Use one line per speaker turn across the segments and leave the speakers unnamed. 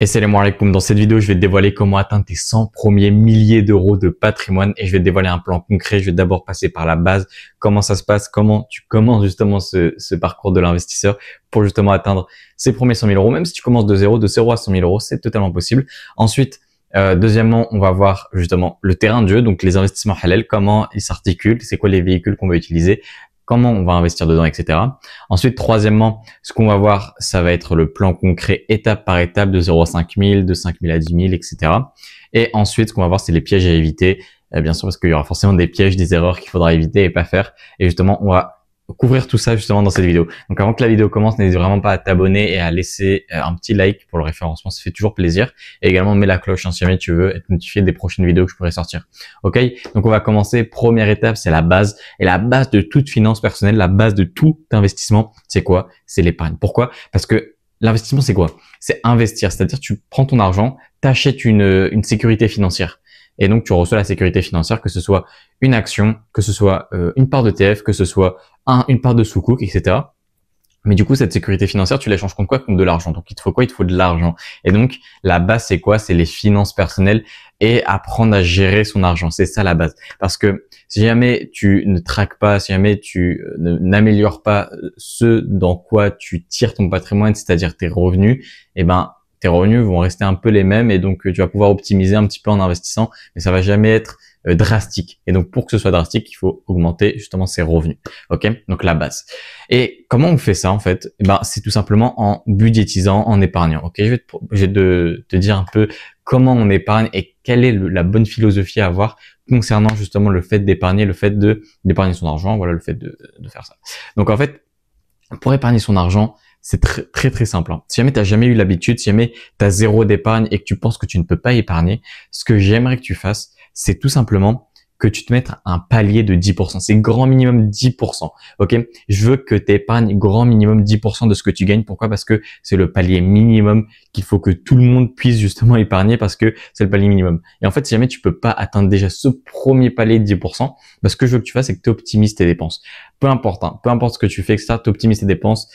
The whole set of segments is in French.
Et salam alaikum. Dans cette vidéo, je vais te dévoiler comment atteindre tes 100 premiers milliers d'euros de patrimoine et je vais te dévoiler un plan concret. Je vais d'abord passer par la base, comment ça se passe, comment tu commences justement ce parcours de l'investisseur pour justement atteindre ces premiers 100 000 euros. Même si tu commences de zéro à 100 000 euros, c'est totalement possible. Ensuite, deuxièmement, on va voir justement le terrain de jeu, donc les investissements halal, comment ils s'articulent, c'est quoi les véhicules qu'on va utiliser, comment on va investir dedans, etc. Ensuite, troisièmement, ce qu'on va voir, ça va être le plan concret étape par étape de 0 à 5 000, de 5 000 à 10 000, etc. Et ensuite, ce qu'on va voir, c'est les pièges à éviter, bien sûr, parce qu'il y aura forcément des pièges, des erreurs qu'il faudra éviter et pas faire. Et justement, on va couvrir tout ça justement dans cette vidéo. Donc avant que la vidéo commence, n'hésite vraiment pas à t'abonner et à laisser un petit like pour le référencement, ça fait toujours plaisir. Et également mets la cloche si jamais tu veux être notifié des prochaines vidéos que je pourrai sortir. Ok, donc on va commencer. Première étape, c'est la base. Et la base de toute finance personnelle, la base de tout investissement, c'est quoi? C'est l'épargne. Pourquoi? Parce que l'investissement, c'est quoi? C'est investir, c'est-à-dire tu prends ton argent, t'achètes une sécurité financière. Et donc, tu reçois la sécurité financière, que ce soit une action, que ce soit une part d'ETF, que ce soit une part de Sukuk, etc. Mais du coup, cette sécurité financière, tu l'échanges contre quoi? Contre de l'argent. Donc, il te faut quoi? Il te faut de l'argent. Et donc, la base, c'est quoi? C'est les finances personnelles et apprendre à gérer son argent. C'est ça la base. Parce que si jamais tu ne traques pas, si jamais tu n'améliores pas ce dans quoi tu tires ton patrimoine, c'est-à-dire tes revenus, eh ben, tes revenus vont rester un peu les mêmes et donc tu vas pouvoir optimiser un petit peu en investissant, mais ça va jamais être drastique. Et donc pour que ce soit drastique, il faut augmenter justement ses revenus. Ok, donc la base. Et comment on fait ça en fait? Eh ben c'est tout simplement en budgétisant, en épargnant. Ok, je vais te dire un peu comment on épargne et quelle est la bonne philosophie à avoir concernant justement le fait d'épargner, le fait d'épargner son argent. Voilà, le fait de faire ça. Donc en fait, pour épargner son argent, c'est très simple. Si jamais tu n'as jamais eu l'habitude, si jamais tu as zéro d'épargne et que tu penses que tu ne peux pas épargner, ce que j'aimerais que tu fasses, c'est tout simplement que tu te mettes un palier de 10%. C'est grand minimum 10%. Ok? Je veux que tu épargnes grand minimum 10% de ce que tu gagnes. Pourquoi? Parce que c'est le palier minimum qu'il faut que tout le monde puisse justement épargner parce que c'est le palier minimum. Et en fait, si jamais tu peux pas atteindre déjà ce premier palier de 10%, ce que je veux que tu fasses, c'est que tu optimises tes dépenses. Peu importe, hein, peu importe ce que tu fais, etc., tu optimises tes dépenses.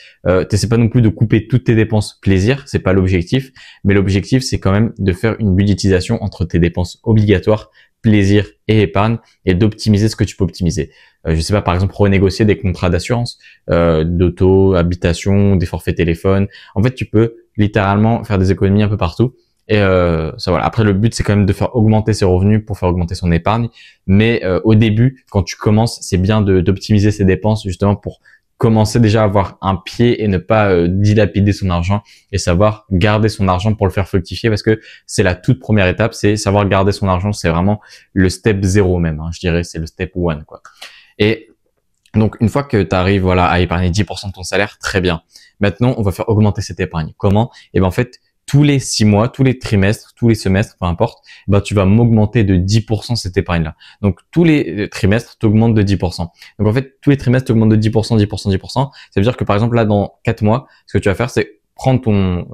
T'essaies pas non plus de couper toutes tes dépenses plaisir, c'est pas l'objectif. Mais l'objectif, c'est quand même de faire une budgétisation entre tes dépenses obligatoires, plaisir et épargne et d'optimiser ce que tu peux optimiser. Je sais pas, par exemple, renégocier des contrats d'assurance, d'auto, habitation, des forfaits téléphone. En fait, tu peux littéralement faire des économies un peu partout. Et ça voilà. Après, le but, c'est quand même de faire augmenter ses revenus pour faire augmenter son épargne. Mais au début, quand tu commences, c'est bien d'optimiser ses dépenses justement pour commencer déjà à avoir un pied et ne pas dilapider son argent et savoir garder son argent pour le faire fructifier parce que c'est la toute première étape, c'est savoir garder son argent, c'est vraiment le step 0 même, hein, je dirais, c'est le step 1 quoi. Et donc une fois que tu arrives voilà à épargner 10% de ton salaire, très bien. Maintenant, on va faire augmenter cette épargne. Comment? Et ben en fait, tous les 6 mois, tous les trimestres, tous les semestres, peu importe, tu vas m'augmenter de 10% cette épargne-là. Donc, tous les trimestres, tu augmentes de 10%. Donc, en fait, tous les trimestres, tu augmentes de 10%, 10%, 10%. Ça veut dire que, par exemple, là, dans 4 mois, ce que tu vas faire, c'est prendre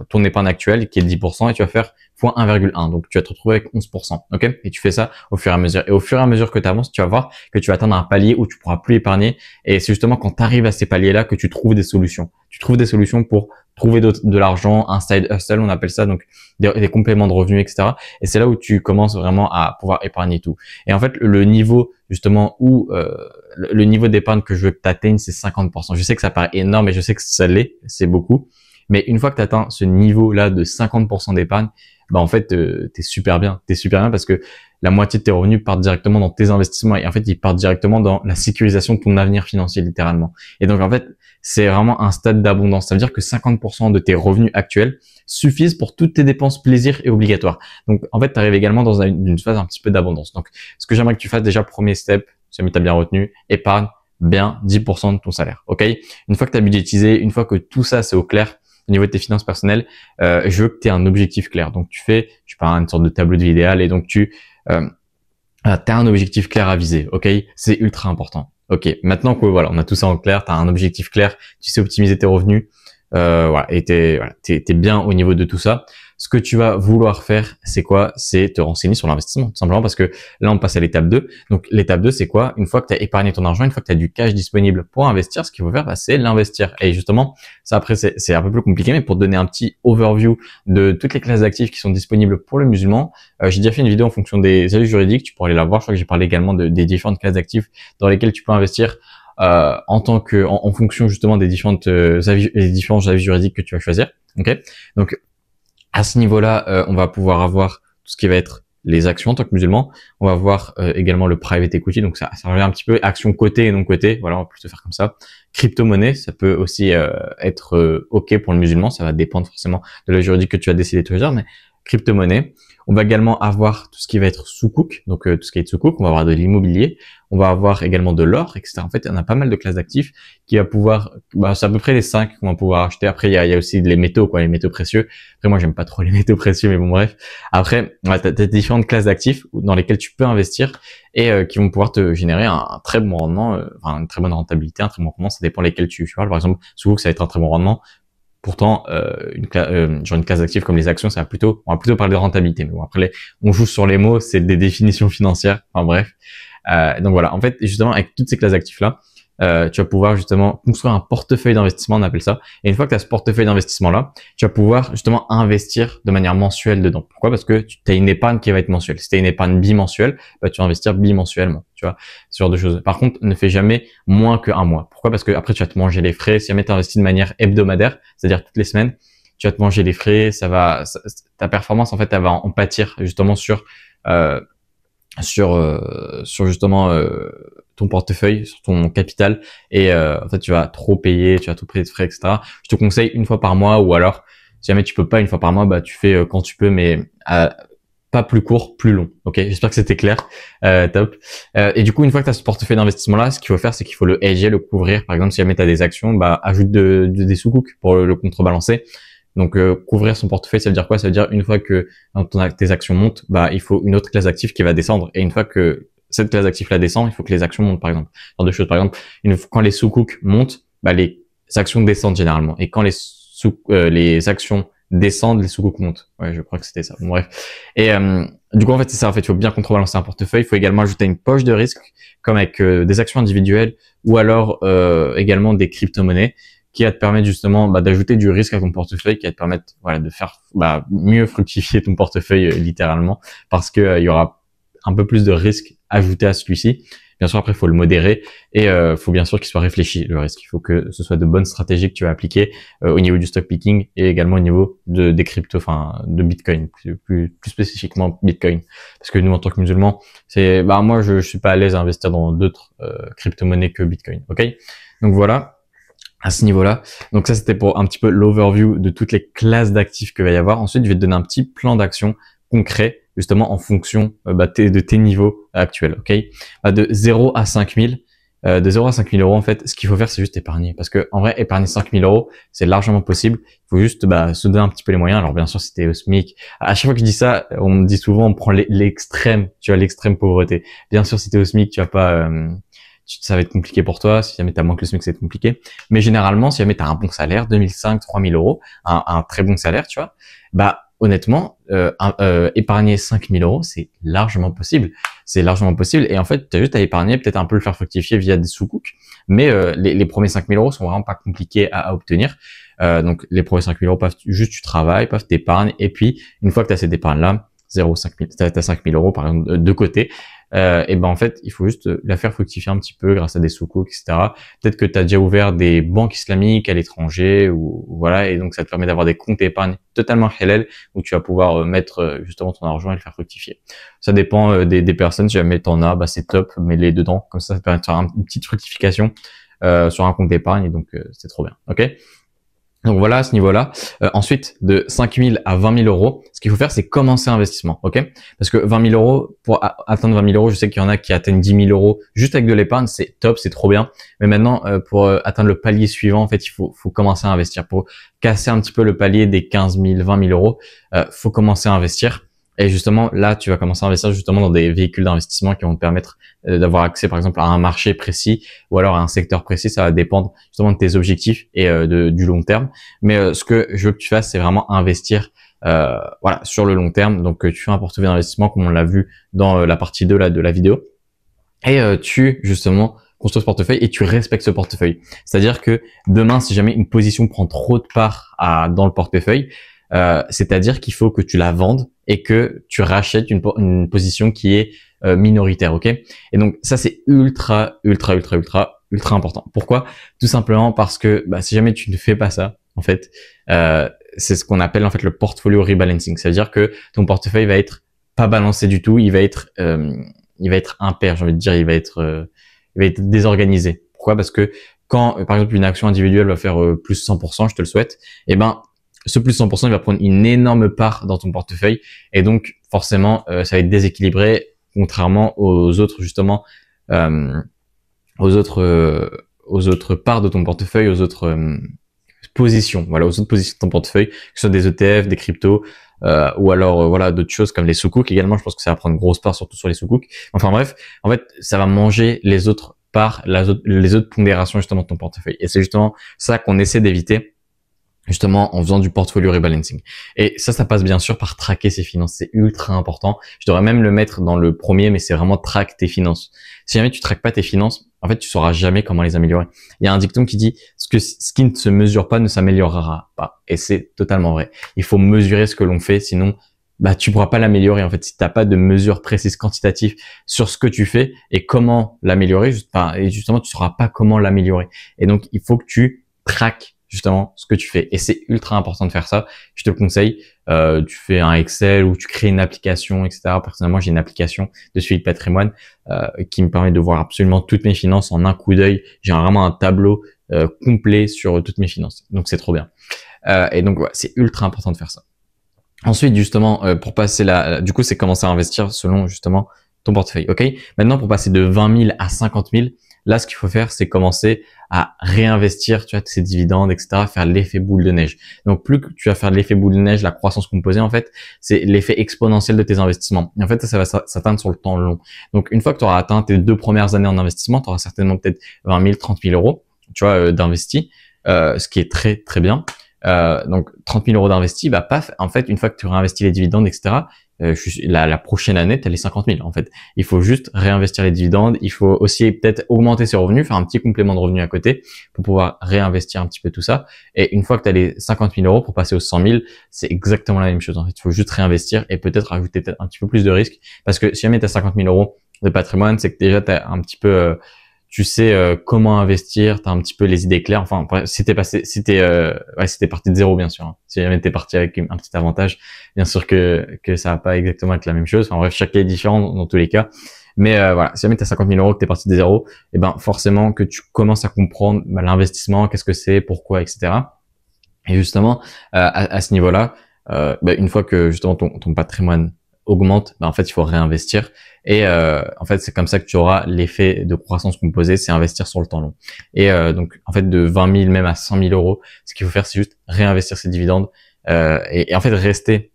ton épargne actuelle, qui est de 10%, et tu vas faire fois 1,1. Donc, tu vas te retrouver avec 11%. OK? Et tu fais ça au fur et à mesure. Et au fur et à mesure que tu avances, tu vas voir que tu vas atteindre un palier où tu pourras plus épargner. Et c'est justement quand tu arrives à ces paliers-là que tu trouves des solutions. Tu trouves des solutions pour trouver de l'argent, un side hustle, on appelle ça, donc des compléments de revenus, etc. Et c'est là où tu commences vraiment à pouvoir épargner tout. Et en fait, le niveau justement où le niveau d'épargne que je veux que tu atteignes, c'est 50%. Je sais que ça paraît énorme et je sais que ça l'est, c'est beaucoup. Mais une fois que tu atteins ce niveau-là de 50% d'épargne, en fait, t'es super bien. T'es super bien parce que la moitié de tes revenus partent directement dans tes investissements et en fait, ils partent directement dans la sécurisation de ton avenir financier, littéralement. Et donc, en fait, c'est vraiment un stade d'abondance. Ça veut dire que 50% de tes revenus actuels suffisent pour toutes tes dépenses plaisir et obligatoires. Donc, en fait, tu arrives également dans une phase un petit peu d'abondance. Donc, ce que j'aimerais que tu fasses déjà, premier step, si jamais tu as bien retenu, épargne bien 10% de ton salaire. OK? Une fois que tu as budgétisé, une fois que tout ça, c'est au clair, au niveau de tes finances personnelles, je veux que tu aies un objectif clair. Donc, tu fais, je sais pas, une sorte de tableau de vie idéal et donc tu as un objectif clair à viser. OK? C'est ultra important. OK. Maintenant que voilà, on a tout ça en clair, tu as un objectif clair, tu sais optimiser tes revenus, voilà, et t'es bien au niveau de tout ça. ce que tu vas vouloir faire, c'est quoi? C'est te renseigner sur l'investissement, tout simplement parce que là, on passe à l'étape 2. Donc, l'étape 2, c'est quoi? Une fois que tu as épargné ton argent, une fois que tu as du cash disponible pour investir, ce qu'il faut faire, bah, c'est l'investir. Et justement, ça après, c'est un peu plus compliqué, mais pour te donner un petit overview de toutes les classes d'actifs qui sont disponibles pour le musulman, j'ai déjà fait une vidéo en fonction des avis juridiques. Tu pourras aller la voir. Je crois que j'ai parlé également des différentes classes d'actifs dans lesquelles tu peux investir en fonction justement des différents avis juridiques que tu vas choisir. Ok. Donc à ce niveau-là, on va pouvoir avoir tout ce qui va être les actions en tant que musulman. On va voir également le private equity, donc ça revient un petit peu actions cotées et non cotées. Voilà, on va plutôt faire comme ça. Crypto-monnaie, ça peut aussi être ok pour le musulman. Ça va dépendre forcément de la juridique que tu as décidé de choisir, mais crypto-monnaie. On va également avoir tout ce qui va être sukuk, donc tout ce qui est sukuk. On va avoir de l'immobilier, on va avoir également de l'or, etc. En fait, on a pas mal de classes d'actifs qui va pouvoir, c'est à peu près les 5 qu'on va pouvoir acheter. Après, il y a aussi les métaux, quoi, les métaux précieux. Après, moi, j'aime pas trop les métaux précieux, mais bon, bref. Après, t'as différentes classes d'actifs dans lesquelles tu peux investir et qui vont pouvoir te générer un très bon rendement, une très bonne rentabilité, un très bon rendement. Ça dépend lesquels tu parles. Par exemple, sukuk, ça va être un très bon rendement. Pourtant, genre une classe d'actifs comme les actions, on va plutôt parler de rentabilité. Mais bon, après, on joue sur les mots, c'est des définitions financières. Enfin bref. Donc voilà. En fait, justement, avec toutes ces classes d'actifs-là, tu vas pouvoir justement construire un portefeuille d'investissement, on appelle ça. Et une fois que tu as ce portefeuille d'investissement-là, tu vas pouvoir justement investir de manière mensuelle dedans. Pourquoi? Parce que tu as une épargne qui va être mensuelle. Si tu as une épargne bimensuelle, bah, tu vas investir bimensuellement. Tu vois, ce genre de choses. Par contre, ne fais jamais moins qu'un mois. Pourquoi? Parce que après, tu vas te manger les frais. Si jamais tu investis de manière hebdomadaire, c'est-à-dire toutes les semaines, tu vas te manger les frais. Ta performance, en fait, elle va en pâtir justement sur justement ton portefeuille, sur ton capital, et en fait tu vas trop payer, tu vas tout payer de frais, etc. Je te conseille une fois par mois, ou alors si jamais tu peux pas une fois par mois, bah tu fais quand tu peux, mais pas plus court, plus long. Ok, j'espère que c'était clair. Top. Et du coup, une fois que tu as ce portefeuille d'investissement là, ce qu'il faut faire, c'est qu'il faut le hedger, le couvrir. Par exemple, si jamais tu as des actions, bah ajoute des sous-coups pour le contrebalancer. Donc couvrir son portefeuille, ça veut dire quoi? Ça veut dire une fois que tes actions montent, bah il faut une autre classe d'actifs qui va descendre. Et une fois que cette classe d'actifs là descend, il faut que les actions montent, par exemple. Genre de choses, par exemple, quand les sous-coups montent, bah les actions descendent généralement. Et quand les actions descendent, les sous-coups montent. Ouais, je crois que c'était ça. Bon, bref. Et du coup, en fait, c'est ça. En fait, il faut bien contrebalancer un portefeuille. Il faut également ajouter une poche de risque, comme avec des actions individuelles ou alors également des crypto-monnaies, qui va te permettre justement d'ajouter du risque à ton portefeuille, qui va te permettre de faire mieux fructifier ton portefeuille littéralement, parce que il y aura un peu plus de risque ajouté à celui-ci. Bien sûr, après, il faut le modérer et faut bien sûr qu'il soit réfléchi, le risque. Il faut que ce soit de bonnes stratégies que tu vas appliquer au niveau du stock picking et également au niveau des cryptos, de Bitcoin, plus spécifiquement Bitcoin. Parce que nous, en tant que musulmans, moi, je suis pas à l'aise à investir dans d'autres crypto-monnaies que Bitcoin. Ok? Donc voilà. À ce niveau-là. Donc ça, c'était pour un petit peu l'overview de toutes les classes d'actifs qu'il va y avoir. Ensuite, je vais te donner un petit plan d'action concret, justement en fonction de tes niveaux actuels. Ok, de 0 à 5 000. De 0 à 5 000 euros, en fait, ce qu'il faut faire, c'est juste épargner. Parce que en vrai, épargner 5 000 euros, c'est largement possible. Il faut juste se donner un petit peu les moyens. Alors bien sûr, si t'es au SMIC, à chaque fois que je dis ça, on me dit souvent, on prend l'extrême, tu vois, l'extrême pauvreté. Bien sûr, si t'es au SMIC, tu vas pas... ça va être compliqué pour toi. Si jamais t'as moins que le SMIC, c'est compliqué. Mais généralement, si jamais t'as un bon salaire, 2005, 3000 euros, un très bon salaire, tu vois, honnêtement, épargner 5000 euros, c'est largement possible. C'est largement possible. Et en fait, t'as juste à épargner, peut-être un peu le faire fructifier via des sous-coups. Mais les premiers 5000 euros sont vraiment pas compliqués à obtenir. Donc, les premiers 5000 euros, tu travailles, t'épargnes. Et puis, une fois que t'as cette épargne-là, 0,5000, t'as 5000 euros, par exemple, de côté, et en fait, il faut juste la faire fructifier un petit peu grâce à des sous-coups, etc. Peut-être que tu as déjà ouvert des banques islamiques à l'étranger, ou voilà, et donc ça te permet d'avoir des comptes épargne totalement halal où tu vas pouvoir mettre justement ton argent et le faire fructifier. Ça dépend des personnes. Si jamais t'en as, c'est top, mets-les dedans, comme ça te permet de faire une petite fructification sur un compte d'épargne, et donc c'est trop bien. Ok. Donc voilà, à ce niveau-là. Ensuite, de 5 000 à 20 000 euros, ce qu'il faut faire, c'est commencer l'investissement, ok? Parce que 20 000 euros, pour atteindre 20 000 euros, je sais qu'il y en a qui atteignent 10 000 euros juste avec de l'épargne, c'est top, c'est trop bien. Mais maintenant, pour atteindre le palier suivant, en fait, il faut commencer à investir. Pour casser un petit peu le palier des 15 000, 20 000 euros, faut commencer à investir. Et justement, là, tu vas commencer à investir justement dans des véhicules d'investissement qui vont te permettre d'avoir accès, par exemple, à un marché précis ou alors à un secteur précis. Ça va dépendre justement de tes objectifs et du long terme. Mais ce que je veux que tu fasses, c'est vraiment investir voilà, sur le long terme. Donc, tu fais un portefeuille d'investissement comme on l'a vu dans la partie 2 là, de la vidéo. Et tu, justement, construis ce portefeuille et tu respectes ce portefeuille. C'est-à-dire que demain, si jamais une position prend trop de part dans le portefeuille, c'est-à-dire qu'il faut que tu la vendes et que tu rachètes une position qui est minoritaire, ok? Et donc ça c'est ultra important. Pourquoi? Tout simplement parce que si jamais tu ne fais pas ça, en fait, c'est ce qu'on appelle en fait le portfolio rebalancing. C'est-à-dire que ton portefeuille va être pas balancé du tout, il va être impair, j'ai envie de dire, il va être désorganisé. Pourquoi? Parce que quand par exemple une action individuelle va faire plus 100%, je te le souhaite, et ce plus 100%, il va prendre une énorme part dans ton portefeuille et donc forcément ça va être déséquilibré contrairement aux autres justement aux autres parts de ton portefeuille, aux autres positions, voilà, aux autres positions de ton portefeuille, que ce soit des ETF, des cryptos ou alors voilà d'autres choses comme les sous-cooks également. Je pense que ça va prendre une grosse part surtout sur les sous-cooks. Enfin bref, en fait ça va manger les autres parts, les autres pondérations justement de ton portefeuille et c'est justement ça qu'on essaie d'éviter justement en faisant du portfolio rebalancing. Et ça passe bien sûr par traquer ses finances. C'est ultra important. Je devrais même le mettre dans le premier, mais c'est vraiment traque tes finances. Si jamais tu traques pas tes finances, en fait, tu sauras jamais comment les améliorer. Il y a un dicton qui dit ce qui ne se mesure pas ne s'améliorera pas. Et c'est totalement vrai. Il faut mesurer ce que l'on fait, sinon, tu pourras pas l'améliorer. En fait, si t'as pas de mesures précises quantitatives sur ce que tu fais et comment l'améliorer, et justement, tu sauras pas comment l'améliorer. Et donc, il faut que tu traques justement ce que tu fais et c'est ultra important de faire ça. Je te le conseille. Tu fais un Excel ou tu crées une application, etc. Personnellement, j'ai une application de suivi de patrimoine qui me permet de voir absolument toutes mes finances en un coup d'œil. J'ai vraiment un tableau complet sur toutes mes finances. Donc c'est trop bien. Et donc ouais, c'est ultra important de faire ça. Ensuite, justement, pour passer du coup, c'est commencer à investir selon justement ton portefeuille. Ok. Maintenant, pour passer de 20 000 à 50 000. Là, ce qu'il faut faire, c'est commencer à réinvestir, tu vois, ces dividendes, etc., faire l'effet boule de neige. Donc, plus que tu vas faire l'effet boule de neige, la croissance composée, en fait, c'est l'effet exponentiel de tes investissements. Et en fait, ça va s'atteindre sur le temps long. Donc, une fois que tu auras atteint tes 2 premières années en investissement, tu auras certainement peut-être 20 000, 30 000 euros, tu vois, d'investis, ce qui est très, très bien. Donc, 30 000 euros d'investis, paf, en fait, une fois que tu réinvestis les dividendes, etc., la prochaine année, tu as les 50 000 en fait. Il faut juste réinvestir les dividendes. Il faut aussi peut-être augmenter ses revenus, faire un petit complément de revenus à côté pour pouvoir réinvestir un petit peu tout ça. Et une fois que tu as les 50 000 euros pour passer aux 100 000, c'est exactement la même chose. En fait, il faut juste réinvestir et peut-être rajouter un petit peu plus de risque parce que si jamais tu as 50 000 euros de patrimoine, c'est que déjà tu as un petit peu tu sais comment investir, t'as un petit peu les idées claires. Enfin, si t'es parti de zéro, bien sûr. Hein. Si jamais t'es parti avec un petit avantage, bien sûr que ça va pas exactement être la même chose. Enfin bref, chaque cas est différent dans tous les cas. Mais voilà, si jamais t'as 50 000 euros, que t'es parti de zéro, et forcément que tu commences à comprendre l'investissement, qu'est-ce que c'est, pourquoi, etc. Et justement, à ce niveau-là, une fois que justement ton patrimoine augmente, en fait, il faut réinvestir. Et en fait, c'est comme ça que tu auras l'effet de croissance composée, c'est investir sur le temps long. Et donc, en fait, de 20 000 même à 100 000 euros, ce qu'il faut faire, c'est juste réinvestir ses dividendes et en fait rester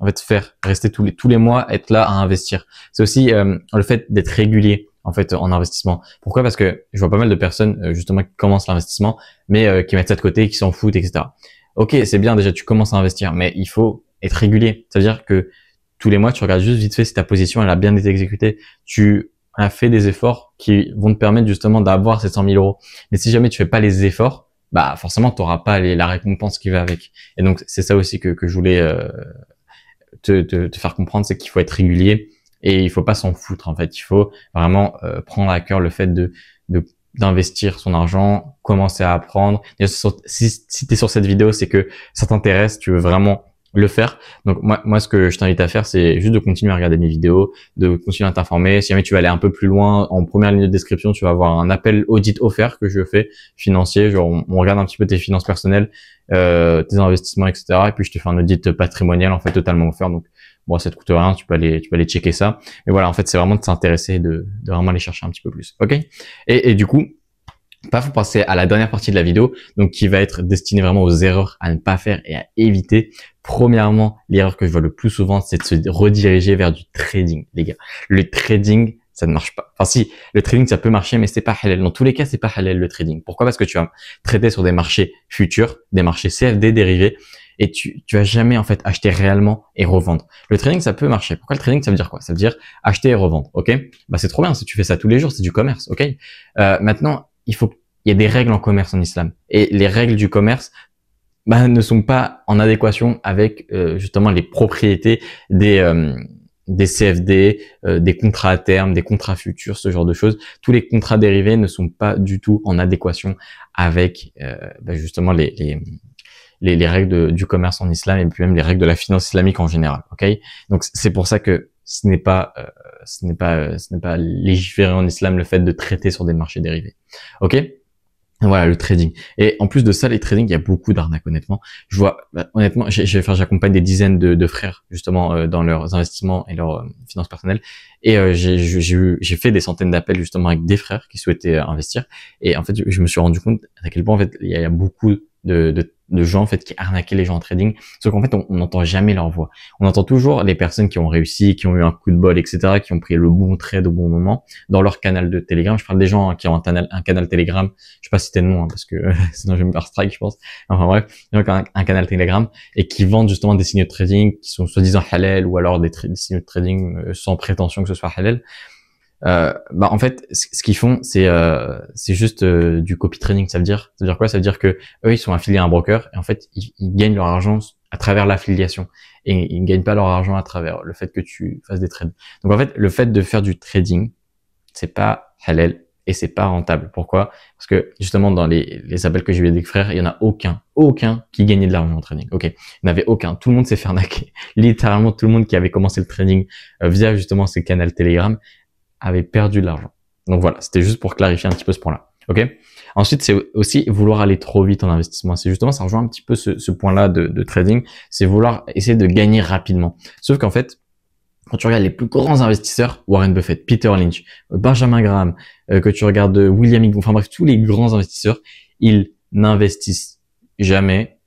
tous les mois, être là à investir. C'est aussi le fait d'être régulier en fait en investissement. Pourquoi? Parce que je vois pas mal de personnes justement qui commencent l'investissement, mais qui mettent ça de côté, qui s'en foutent, etc. Ok, c'est bien déjà, tu commences à investir, mais il faut être régulier. C'est-à-dire que tous les mois, tu regardes juste vite fait si ta position elle a bien été exécutée. Tu as fait des efforts qui vont te permettre justement d'avoir ces 100 000 euros. Mais si jamais tu fais pas les efforts, forcément tu n'auras pas la récompense qui va avec. Et donc c'est ça aussi que je voulais te faire comprendre, c'est qu'il faut être régulier et il faut pas s'en foutre en fait. Il faut vraiment prendre à cœur le fait d'investir son argent, commencer à apprendre. Si tu es sur cette vidéo, c'est que ça t'intéresse, tu veux vraiment le faire. Donc moi ce que je t'invite à faire, c'est juste de continuer à regarder mes vidéos, de continuer à t'informer. Si jamais tu vas aller un peu plus loin, en première ligne de description, tu vas avoir un appel audit offert que je fais financier. Genre on regarde un petit peu tes finances personnelles, tes investissements, etc. Et puis je te fais un audit patrimonial en fait totalement offert. Donc bon, ça te coûte rien, tu peux aller checker ça. Mais voilà, en fait c'est vraiment de s'intéresser, de vraiment aller chercher un petit peu plus. Ok. Et du coup, faut passer à la dernière partie de la vidéo, donc qui va être destinée vraiment aux erreurs à ne pas faire et à éviter. Premièrement, l'erreur que je vois le plus souvent, c'est de se rediriger vers du trading, les gars. Le trading, ça ne marche pas. Enfin si, le trading ça peut marcher, mais c'est pas halal. Dans tous les cas, c'est pas halal le trading. Pourquoi? Parce que tu vas trader sur des marchés futurs, des marchés CFD dérivés, et tu vas jamais en fait acheter réellement et revendre. Le trading, ça peut marcher. Pourquoi le trading? Ça veut dire quoi? Ça veut dire acheter et revendre. Ok? Bah c'est trop bien. Si tu fais ça tous les jours, c'est du commerce. Ok? Maintenant, il y a des règles en commerce en islam, et les règles du commerce ne sont pas en adéquation avec justement les propriétés des CFD, des contrats à terme, des contrats futurs, ce genre de choses. Tous les contrats dérivés ne sont pas du tout en adéquation avec justement les règles du commerce en islam, et puis même les règles de la finance islamique en général. Ok? Donc c'est pour ça que ce n'est pas légiféré en islam le fait de traiter sur des marchés dérivés. Ok? Voilà, le trading. Et en plus de ça, les trading, il y a beaucoup d'arnaques, honnêtement. Je vois, honnêtement, j'accompagne des dizaines de frères, justement, dans leurs investissements et leurs finances personnelles. Et j'ai fait des centaines d'appels, justement, avec des frères qui souhaitaient investir. Et en fait, je me suis rendu compte à quel point, en fait, il y a beaucoup de gens, en fait, qui arnaquaient les gens en trading. Sauf qu'en fait, on n'entend jamais leur voix. On entend toujours les personnes qui ont réussi, qui ont eu un coup de bol, etc., qui ont pris le bon trade au bon moment dans leur canal de Telegram. Je parle des gens qui ont un canal Telegram. Je sais pas si c'était le nom, parce que sinon je vais me faire strike, je pense. Enfin bref, donc un canal Telegram et qui vendent justement des signaux de trading qui sont soi-disant halal, ou alors des signaux de trading sans prétention que ce soit halal. En fait, ce qu'ils font, c'est juste du copy trading. Ça veut dire quoi? Ça veut dire que eux, ils sont affiliés à un broker, et en fait, ils gagnent leur argent à travers l'affiliation, et ils ne gagnent pas leur argent à travers le fait que tu fasses des trades. Donc en fait, le fait de faire du trading, c'est pas halal et c'est pas rentable. Pourquoi? Parce que justement, dans les appels que j'ai eu avec des frères, il y en a aucun qui gagnait de l'argent en trading. Ok, il n'y en avait aucun. Tout le monde s'est fait arnaquer. Littéralement, tout le monde qui avait commencé le trading via justement ces canaux Telegram avait perdu de l'argent. Donc voilà, c'était juste pour clarifier un petit peu ce point-là. Ok. Ensuite, c'est aussi vouloir aller trop vite en investissement. C'est justement, ça rejoint un petit peu ce point-là de trading. C'est vouloir essayer de gagner rapidement. Sauf qu'en fait, quand tu regardes les plus grands investisseurs, Warren Buffett, Peter Lynch, Benjamin Graham, que tu regardes William Hill, enfin bref, tous les grands investisseurs, ils n'investissent jamais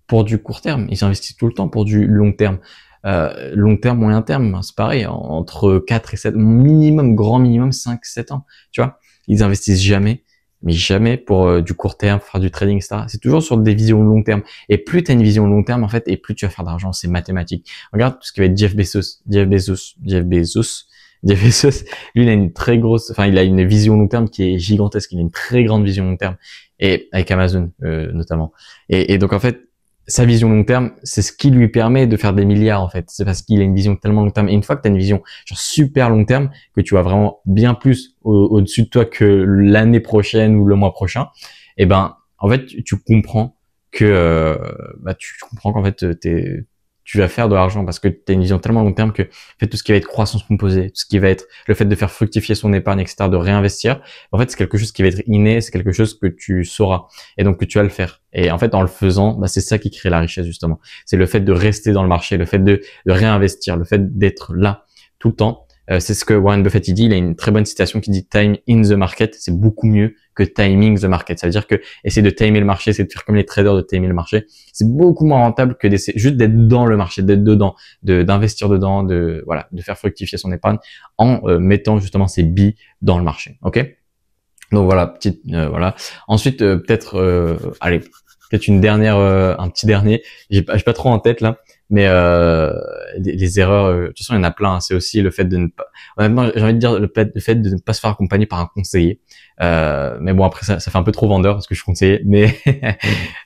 pour du court terme. Ils investissent tout le temps pour du long terme. Long terme, moyen terme, c'est pareil, entre 4 et 7, minimum, grand minimum 5, 7 ans, tu vois. Ils investissent jamais, mais jamais pour du court terme, faire du trading, etc. C'est toujours sur des visions long terme. Et plus tu as une vision long terme, en fait, et plus tu vas faire d'argent, c'est mathématique. Regarde tout ce qui va être Jeff Bezos, lui, il a une très grosse, enfin, il a une vision long terme qui est gigantesque, il a une très grande vision long terme, et avec Amazon, notamment. Et donc, en fait, sa vision long terme, c'est ce qui lui permet de faire des milliards, en fait. C'est parce qu'il a une vision tellement long terme. Et une fois que tu as une vision genre super long terme, que tu vois vraiment bien plus au-dessus de toi que l'année prochaine ou le mois prochain, en fait, tu comprends que tu comprends qu'en fait tu vas faire de l'argent parce que tu as une vision tellement long terme que en fait, tout ce qui va être croissance composée, tout ce qui va être le fait de faire fructifier son épargne, etc., de réinvestir, en fait, c'est quelque chose qui va être inné, c'est quelque chose que tu sauras et donc que tu vas le faire. Et en fait, en le faisant, c'est ça qui crée la richesse, justement. C'est le fait de rester dans le marché, le fait de réinvestir, le fait d'être là tout le temps. C'est ce que Warren Buffett il dit. Il a une très bonne citation qui dit "Time in the market, c'est beaucoup mieux que timing the market." Ça veut dire que essayer de timer le marché, c'est de faire comme les traders, de timer le marché. C'est beaucoup moins rentable que d'essayer juste d'être dans le marché, d'être dedans, d'investir dedans, de faire fructifier son épargne en mettant justement ses billes dans le marché. Ok. Donc voilà, voilà. Ensuite, peut-être une dernière, un petit dernier. J'ai pas trop en tête là, mais les erreurs. De toute façon, il y en a plein. Hein. C'est aussi le fait de ne pas. Honnêtement, j'ai envie de dire le fait de ne pas se faire accompagner par un conseiller. Mais bon, après ça fait un peu trop vendeur parce que je suis conseiller. Mais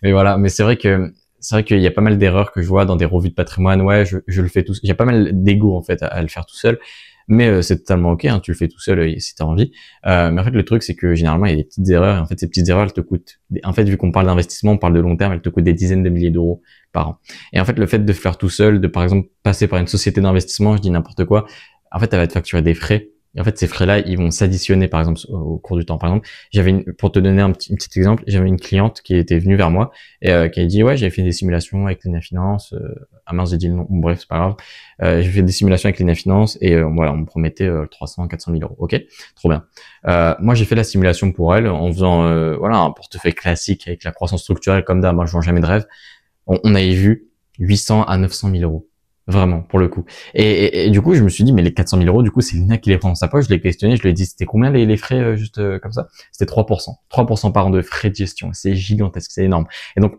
mais voilà. Mais c'est vrai qu'il y a pas mal d'erreurs que je vois dans des revues de patrimoine. Ouais, je le fais tout. Il y a pas mal d'ego en fait à le faire tout seul. Mais c'est totalement ok, hein, tu le fais tout seul si t'as envie. Mais en fait, le truc, c'est que généralement, il y a des petites erreurs. Et en fait, ces petites erreurs, elles te coûtent. En fait, vu qu'on parle d'investissement, on parle de long terme, elles te coûtent des dizaines de milliers d'euros par an. Et en fait, le fait de faire tout seul, de par exemple passer par une société d'investissement, je dis n'importe quoi, en fait, elle va te facturer des frais. Et en fait, ces frais-là, ils vont s'additionner, par exemple, au cours du temps. Par exemple, pour te donner un petit exemple, j'avais une cliente qui était venue vers moi et qui a dit, ouais, j'avais fait des simulations avec Lina Finance. Ah mince, j'ai dit le nom. Bon, bref, c'est pas grave. J'ai fait des simulations avec Lina Finance et voilà, on me promettait 300, 400 000 euros. Ok, trop bien. Moi, j'ai fait la simulation pour elle en faisant un portefeuille classique avec la croissance structurelle comme d'hab. Moi, je vends jamais de rêve. On avait vu 800 à 900 000 euros. Vraiment, pour le coup. Et du coup, je me suis dit, mais les 400 000 euros, du coup, c'est Lina qui les prend dans sa poche. Je l'ai questionné, je lui ai dit, c'était combien les frais, comme ça? C'était 3%. 3% par an de frais de gestion. C'est gigantesque, c'est énorme. Et donc,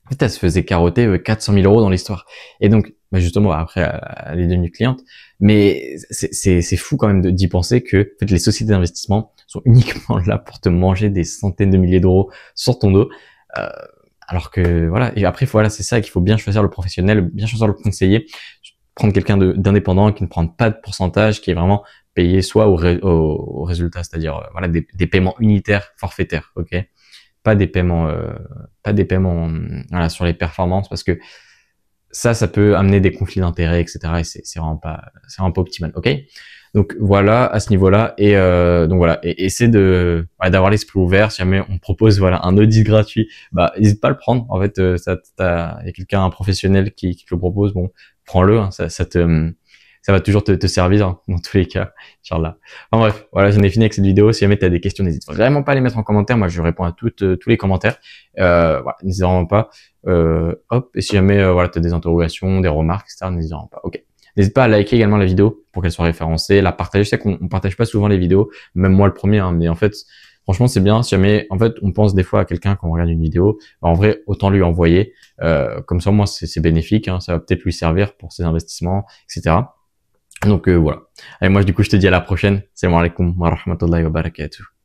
En fait, elle se faisait carotter 400 000 euros dans l'histoire. Et donc, bah justement, après, elle est devenue cliente. Mais c'est fou quand même d'y penser que en fait, les sociétés d'investissement sont uniquement là pour te manger des centaines de milliers d'euros sur ton dos. Euh, alors que voilà. Et après, voilà, c'est ça qu'il faut bien choisir le professionnel, bien choisir le conseiller, prendre quelqu'un d'indépendant qui ne prend pas de pourcentage, qui est vraiment payé soit au résultat, c'est-à-dire voilà des paiements unitaires forfaitaires, ok, pas des paiements voilà, sur les performances, parce que ça peut amener des conflits d'intérêts, etc. Et c'est vraiment pas optimal, ok. Donc voilà à ce niveau-là, et donc voilà, et essaie de voilà, d'avoir l'esprit ouvert. Si jamais on propose voilà un audit gratuit, bah n'hésite pas à le prendre. En fait, il y a quelqu'un, un professionnel qui te le propose, bon, prends-le, hein, ça va toujours te servir hein, dans tous les cas, Inch'Allah. Enfin bref, voilà, j'en ai fini avec cette vidéo. Si jamais tu as des questions, n'hésite vraiment pas à les mettre en commentaire. Moi, je réponds à tous les commentaires. Voilà, n'hésite vraiment pas. Hop, et si jamais voilà, tu as des interrogations, des remarques, etc., n'hésite vraiment pas. Ok. N'hésite pas à liker également la vidéo pour qu'elle soit référencée, la partager. Je sais qu'on partage pas souvent les vidéos, même moi le premier, hein, mais en fait, franchement, c'est bien. Si jamais, en fait, on pense des fois à quelqu'un quand on regarde une vidéo, bah, en vrai, autant lui envoyer. Comme ça, moi, c'est bénéfique. Hein, ça va peut-être lui servir pour ses investissements, etc. Donc voilà. Allez, moi, du coup, je te dis à la prochaine. Salam alaikum wa rahmatullahi wa barakatuh.